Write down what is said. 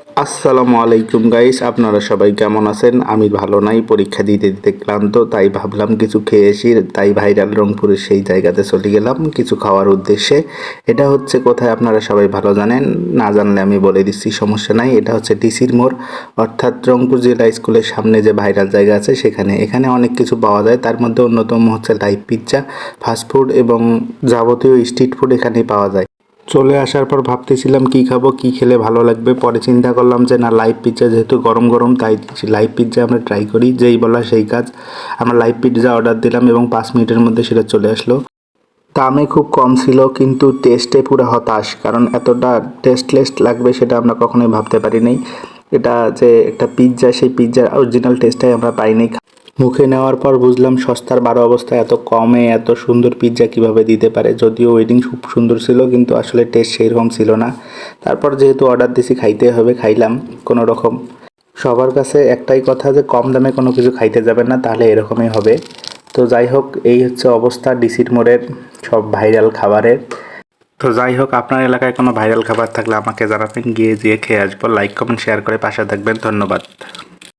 আসসালামু আলাইকুম গাইস, আপনারা সবাই কেমন আছেন? আমি ভালো নাই, পরীক্ষা দিতে দিতে ক্লান্ত, তাই ভাবলাম কিছু খেয়ে আসি। তাই ভাইরাল রংপুরের সেই জায়গাতে চলে গেলাম কিছু খাওয়ার উদ্দেশ্যে। এটা হচ্ছে কোথায় আপনারা সবাই ভালো জানেন, না জানলে আমি বলে দিচ্ছি, সমস্যা নাই। এটা হচ্ছে ডিসির মোড়, অর্থাৎ রংপুর জেলা স্কুলের সামনে যে ভাইরাল জায়গা আছে সেখানে। এখানে অনেক কিছু পাওয়া যায়, তার মধ্যে অন্যতম হচ্ছে লাইভ পিৎজা, ফাস্টফুড এবং যাবতীয় স্ট্রিট ফুড এখানেই পাওয়া যায়। চলে আসার পর ভাবতেছিলাম কি খাবো, কি খেলে ভালো লাগবে। পরে চিন্তা করলাম যে না, লাইভ পিৎজা যেহেতু গরম গরম, তাই লাইভ পিৎজা আমরা ট্রাই করি। যেই বলা সেই কাজ, আমরা লাইভ পিৎজা অর্ডার দিলাম এবং 5 মিনিটের মধ্যে সেটা চলে আসলো। দামে খুব কম ছিল, কিন্তু টেস্টে পুরো হতাশ, কারণ এতটা টেস্টলেস লাগবে সেটা আমরা কখনোই ভাবতে পারিনি। এটা যে একটা পিৎজা, সেই পিৎজার অরিজিনাল টেস্টটাই আমরা পাইনি। মুখে নেওয়ার পর বুঝলাম সস্তার 12 অবস্থায় এত কমে এত সুন্দর পিৎজা কিভাবে দিতে পারে। যদিও ওয়েডিং খুব সুন্দর ছিল, কিন্তু আসলে টেস্ট সেইরকম ছিল না। তারপর যেহেতু অর্ডার দিছি, খাইতে হবে, খাইলাম কোনো রকম। সবার কাছে একটাই কথা যে কম দামে কোনো কিছু খাইতে যাবেন না, তাহলে এরকমই হবে। তো যাই হোক, এই হচ্ছে অবস্থা ডিসির মোড়ের সব ভাইরাল খাবারের। তো যাই হোক, আপনার এলাকায় কোনো ভাইরাল খাবার থাকলে আমাকে জানাবেন, গিয়ে খেয়ে আসবো। লাইক কমেন্ট শেয়ার করে পাশে থাকবেন, ধন্যবাদ।